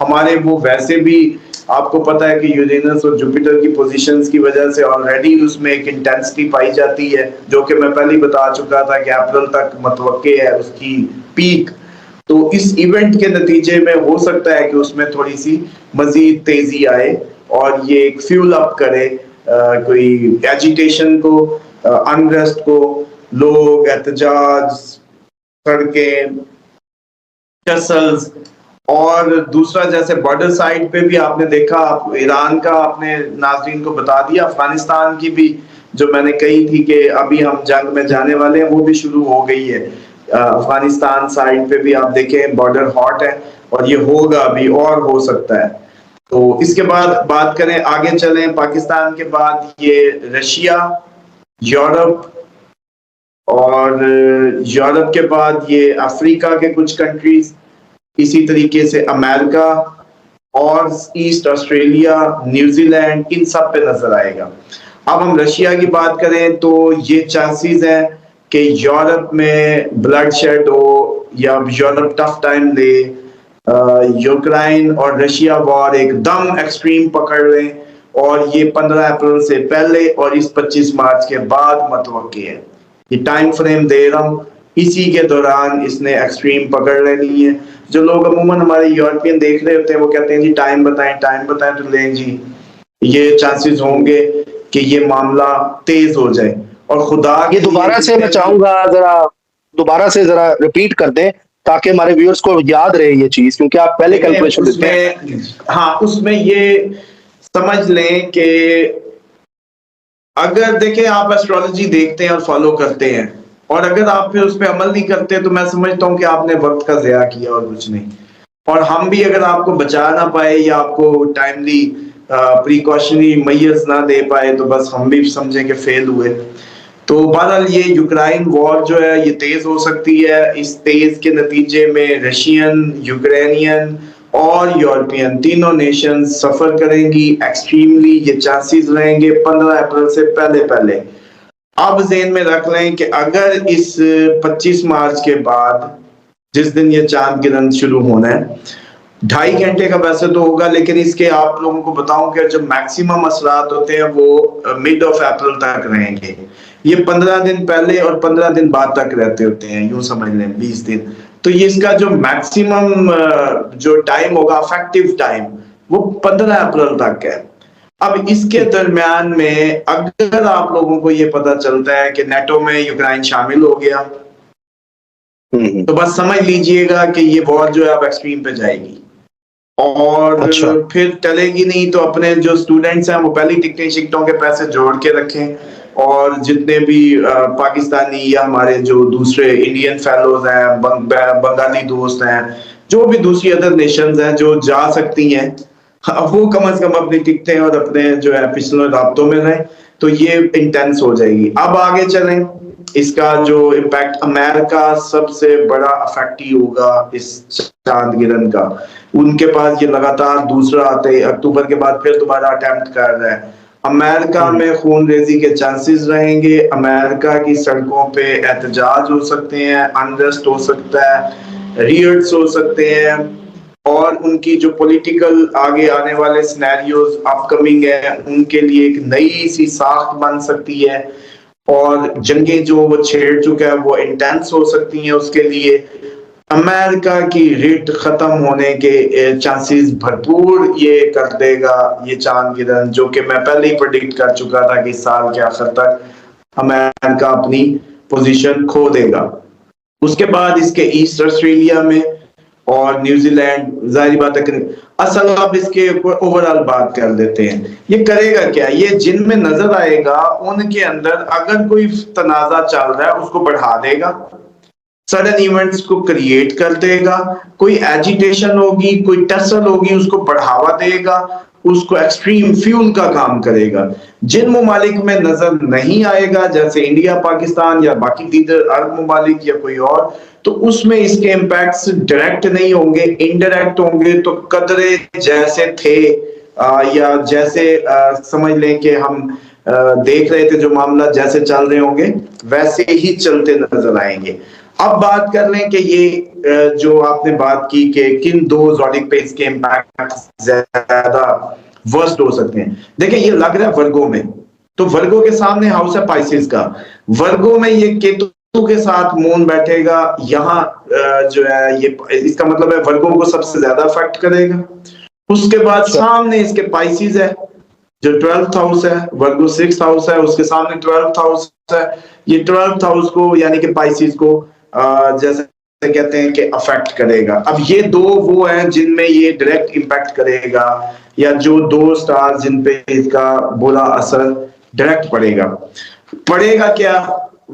ہمارے وہ ویسے بھی آپ کو پتا ہے کہ یورینس اور جوپیٹر کی پوزیشنز کی وجہ سے آلریڈی اس میں ایک انٹینسٹی پائی جاتی ہے، جو کہ میں پہلے بتا چکا تھا کہ اپریل تک متوقع ہے اس کی پیک. تو اس ایونٹ کے نتیجے میں ہو سکتا ہے کہ اس میں تھوڑی سی مزید تیزی آئے اور یہ ایک فیول اپ کرے کوئی ایجیٹیشن کو، انریسٹ کو، لوگ احتجاج، سڑکیں، ٹسلز. اور دوسرا جیسے بارڈر سائڈ پہ بھی آپ نے دیکھا، ایران کا آپ نے ناظرین کو بتا دیا، افغانستان کی بھی جو میں نے کہی تھی کہ ابھی ہم جنگ میں جانے والے ہیں وہ بھی شروع ہو گئی ہے. افغانستان سائڈ پہ بھی آپ دیکھیں بارڈر ہاٹ ہے اور یہ ہوگا بھی اور ہو سکتا ہے. تو اس کے بعد بات کریں، آگے چلیں، پاکستان کے بعد یہ رشیا، یورپ، اور یورپ کے بعد یہ افریقہ کے کچھ کنٹریز، اسی طریقے سے امریکہ اور ایسٹ آسٹریلیا، نیوزی لینڈ، ان سب پہ نظر آئے گا. اب ہم رشیا کی بات کریں تو یہ چانسز ہیں کہ یورپ میں بلڈ شیڈ ہو یا یورپ ٹف ٹائم دے، یوکرائن اور رشیا وار ایک دم ایکسٹریم پکڑ لیں، اور یہ 15 اپریل سے پہلے اور اس 25 مارچ کے بعد متوقع ہے. یہ ٹائم فریم دے رہا ہوں، اسی کے دوران اس نے ایکسٹریم پکڑ لینی ہے. جو لوگ عموماً ہمارے یورپین دیکھ رہے ہوتے ہیں وہ کہتے ہیں جی ٹائم بتائیں تو لیں جی، یہ چانسز ہوں گے کہ یہ معاملہ تیز ہو جائے. اور خدا یہ دوبارہ سے میں چاہوں گا دوبارہ سے ذرا ریپیٹ کر دیں تاکہ ہمارے ویورز کو یاد رہے یہ چیز، کیونکہ آپ پہلے کیلکولیشن اس میں، ہاں اس میں یہ سمجھ لیں کہ اگر دیکھیں آپ ایسٹرالوجی دیکھتے ہیں اور فالو کرتے ہیں، اور اگر آپ پھر اس پہ عمل نہیں کرتے تو میں سمجھتا ہوں کہ آپ نے وقت کا ضیاع کیا اور کچھ نہیں. اور ہم بھی اگر آپ کو بچا نہ پائے یا آپ کو ٹائملی پریکاشنری میئرز نہ دے پائے تو بس ہم بھی سمجھیں کہ فیل ہوئے. تو بہرحال یہ یوکرائن وار جو ہے یہ تیز ہو سکتی ہے. اس تیز کے نتیجے میں رشین، یوکرینین اور یورپین تینوں نیشن سفر کریں گی ایکسٹریملی. یہ چانسز رہیں گے 15 اپریل سے پہلے. اب ذہن میں رکھ لیں کہ اگر اس 25 مارچ کے بعد جس دن یہ چاند گرہن شروع ہونا ہے 2.5 گھنٹے کا ویسے تو ہوگا، لیکن اس کے آپ لوگوں کو بتاؤں کہ جو میکسیمم اثرات ہوتے ہیں وہ مڈ آف اپریل تک رہیں گے. یہ 15 دن پہلے اور 15 دن بعد تک رہتے ہوتے ہیں، یوں سمجھ لیں 20 دن. تو یہ اس کا جو میکسیمم جو ٹائم ہوگا افیکٹو ٹائم وہ 15 اپریل تک ہے. اب اس کے درمیان میں اگر آپ لوگوں کو یہ پتا چلتا ہے کہ نیٹو میں یوکرائن شامل ہو گیا تو بس سمجھ لیجئے گا کہ یہ وار جو ہے اب ایکسٹریم پہ جائے گی، اور پھر ٹلے گی نہیں. تو اپنے جو سٹوڈنٹس ہیں وہ پہلی ٹکٹوں کے پیسے جوڑ کے رکھیں، اور جتنے بھی پاکستانی یا ہمارے جو دوسرے انڈین فیلوز ہیں، بنگالی دوست ہیں، جو بھی دوسری ادر نیشنز ہیں جو جا سکتی ہیں، وہ کم از کم اپنی ٹکٹیں اور اپنے جو ہے پچھلے رابطوں میں رہیں. تو یہ انٹینس ہو جائے گی. اب آگے چلیں، اس کا جو امپیکٹ امریکہ سب سے بڑا افیکٹ ہی ہوگا اس چاند گرہن کا. ان کے پاس یہ لگاتار دوسرا آتے اکتوبر کے بعد پھر دوبارہ اٹیمپٹ کر رہا ہے. امریکہ میں خون ریزی کے چانسز رہیں گے. امریکہ کی سڑکوں پہ احتجاج ہو سکتے ہیں، انریسٹ ہو سکتا ہے، ریئٹس ہو سکتے ہیں، اور ان کی جو پولیٹیکل آگے آنے والے سینیریوز اپ کمنگ ہیں ان کے لیے ایک نئی سی ساخت بن سکتی ہے، اور جنگیں جو وہ چھیڑ چکا ہے وہ انٹینس ہو سکتی ہیں اس کے لیے. امریکہ کی ریٹ ختم ہونے کے چانسز بھرپور یہ کر دے گا یہ چاند گرہن، جو کہ میں پہلے ہی پریڈکٹ کر چکا تھا کہ سال کے آخر تک امریکہ اپنی پوزیشن کھو دے گا. اس کے بعد اس کے ایسٹ آسٹریلیا میں اور نیوزی لینڈ، ظاہری بات ہے اصل آپ اس کے اوورال بات کر دیتے ہیں. یہ کرے گا کیا؟ یہ جن میں نظر آئے گا ان کے اندر اگر کوئی تنازع چل رہا ہے اس کو بڑھا دے گا، سڈن ایونٹس کو کریٹ کر دے گا، کوئی ایجیٹیشن ہوگی، کوئی ٹسل ہوگی اس کو بڑھاوا دے گا، اس کو ایکسٹریم فیول کا کام کرے گا. جن ممالک میں نظر نہیں آئے گا جیسے انڈیا، پاکستان یا باقی دیگر عرب ممالک یا کوئی اور، تو اس میں اس کے امپیکٹس ڈائریکٹ نہیں ہوں گے، انڈائریکٹ ہوں گے. تو قدرے جیسے تھے یا جیسے سمجھ لیں کہ ہم دیکھ رہے تھے جو معاملہ جیسے چل رہے ہوں گے ویسے ہی چلتے نظر آئیں گے. اب بات کر لیں کہ یہ جو آپ نے بات کی کہ کن دو زوڈک پہ اس کے امپیکٹ زیادہ ورسٹ ہو سکتے ہیں. دیکھیں یہ لگ رہا ہے ورگو میں، تو ورگو کے سامنے ہاؤس ہے پائسز کا. ورگو میں یہ کیتو کے ساتھ مون بیٹھے گا، یہاں جو ہے یہ اس کا مطلب ہے ورگو کو سب سے زیادہ افیکٹ کرے گا. اس کے بعد سامنے اس کے پائسز ہے جو 12th ہاؤس ہے، ورگو 6th ہاؤس ہے، اس کے سامنے 12th ہاؤس ہے. یہ 12th ہاؤس کو یعنی کہ پائسز کو جیسے کہتے ہیں کہ افیکٹ کرے گا. اب یہ دو وہ ہیں جن میں یہ ڈائریکٹ امپیکٹ کرے گا، یا جو دو سٹار جن پہ اس کا برا اثر ڈائریکٹ پڑے گا. پڑے گا کیا؟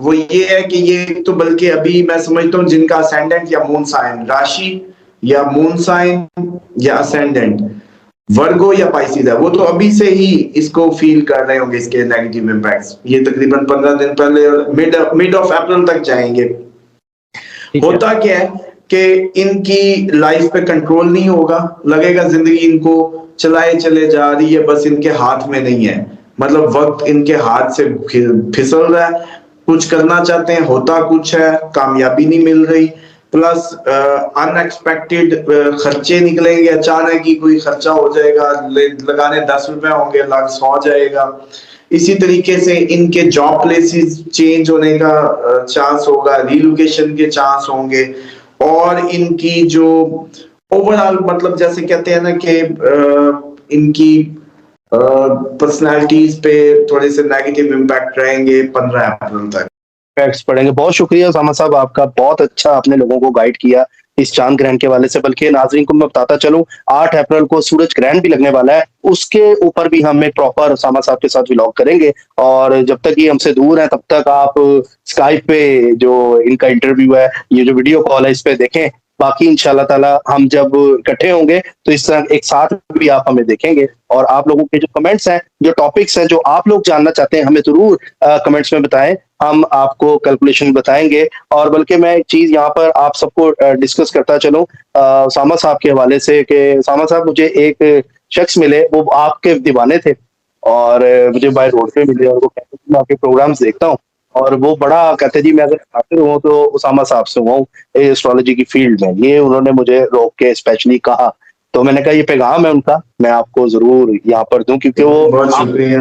وہ یہ ہے کہ یہ تو بلکہ ابھی میں سمجھتا ہوں جن کا اسینڈنٹ یا مون سائن راشی یا مون سائن یا اسینڈنٹ ورگو یا پائسیز ہے، وہ تو ابھی سے ہی اس کو فیل کر رہے ہوں گے اس کے نیگیٹو امپیکٹس. یہ تقریباً 15 دن پہلے مڈ آف اپریل تک جائیں گے. ہوتا کیا ہے کہ ان کی لائف پہ کنٹرول نہیں ہوگا، لگے گا زندگی ان کو چلائے چلے جا رہی ہے، بس ان کے ہاتھ میں نہیں ہے. مطلب وقت ان کے ہاتھ سے پھسل رہا ہے، کچھ کرنا چاہتے ہیں ہوتا کچھ ہے، کامیابی نہیں مل رہی. پلس ان ایکسپیکٹڈ خرچے نکلیں گے، اچانک ہی کوئی خرچہ ہو جائے گا، لگانے 10 روپے ہوں گے، لاکھ 100 جائے گا. اسی طریقے سے ان کے جاب پلیسز چینج ہونے کا چانس ہوگا، ریلوکیشن کے چانس ہوں گے، اور ان کی جو اوور آل مطلب جیسے کہتے ہیں نا کہ ان کی پرسنالٹیز پہ تھوڑے سے نیگیٹو امپیکٹ رہیں گے 15 اپریل تک. فیکٹس پڑھیں گے. بہت شکریہ اسامہ صاحب، آپ کا بہت اچھا آپ نے لوگوں کو گائیڈ کیا اس چاند گرہن کے حوالے سے. بلکہ ناظرین کو میں بتاتا چلوں 8 اپریل کو سورج گرہن بھی لگنے والا ہے، اس کے اوپر بھی ہم ایک پراپر اسامہ صاحب کے ساتھ ولاگ کریں گے. اور جب تک یہ ہم سے دور ہیں تب تک آپ اسکائپ پہ جو ان کا انٹرویو ہے، یہ جو ویڈیو کال ہے، اس پہ دیکھیں. باقی انشاءاللہ تعالی ہم جب اکٹھے ہوں گے تو اس طرح ایک ساتھ بھی آپ ہمیں دیکھیں گے. اور آپ لوگوں کے جو کمنٹس ہیں، جو ٹاپکس ہیں، جو آپ لوگ جاننا چاہتے ہیں، ہمیں ضرور کمنٹس میں بتائیں. ہم آپ کو کیلکولیشن بتائیں گے. اور بلکہ میں ایک چیز یہاں پر آپ سب کو ڈسکس کرتا چلوں اسامہ صاحب کے حوالے سے، کہ اسامہ صاحب مجھے ایک شخص ملے، وہ آپ کے دیوانے تھے، اور مجھے بائی روڈ پہ ملے، اور وہ کہتے تھے میں آپ کے پروگرامز دیکھتا ہوں. اور وہ بڑا کہتے جی میں اگر خاطر ہوں تو اسامہ صاحب سے ہوں ایسٹرالوجی کی فیلڈ میں. یہ انہوں نے مجھے روک کے اسپیشلی کہا، تو میں نے کہا یہ پیغام ہے ان کا، میں آپ کو ضرور یہاں پر دوں، کیونکہ وہ بہت شکریہ.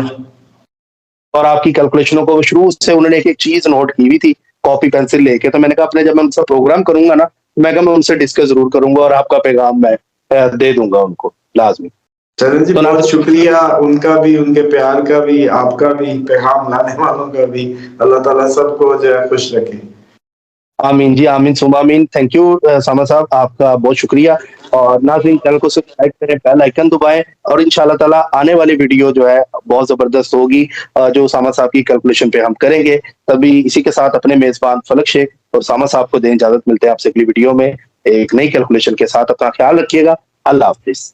اور آپ کی کیلکولیشنوں کو شروع سے انہوں نے ایک چیز نوٹ کی ہوئی تھی کاپی پینسل لے کے. تو میں نے کہا اپنے جب میں ان سے پروگرام کروں گا نا، میں کہا میں ان سے ڈسکس ضرور کروں گا، اور آپ کا پیغام میں دے دوں گا ان کو لازمی. چلیں جی، بہت شکریہ ان کا بھی، ان کے پیار کا بھی، آپ کا بھی، پیغام لانے والوں کا بھی. اللہ تعالیٰ سب کو جو ہے خوش رکھے. آمین جی، آمین ثم آمین. تھینک یو اسامہ صاحب، آپ کا بہت شکریہ. اور ناظرین چینل کو سبسکرائب کریں، بیل آئیکن دبائیں، اور انشاءاللہ تعالیٰ آنے والی ویڈیو جو ہے بہت زبردست ہوگی، جو اسامہ صاحب کی کیلکولیشن پہ ہم کریں گے. تبھی اسی کے ساتھ اپنے میزبان فلک شیخ اور اسامہ صاحب کو دیں اجازت. ملتے ہیں آپ سے اگلی ویڈیو میں ایک نئی کیلکولیشن کے ساتھ. اپنا خیال رکھیے گا. اللہ حافظ.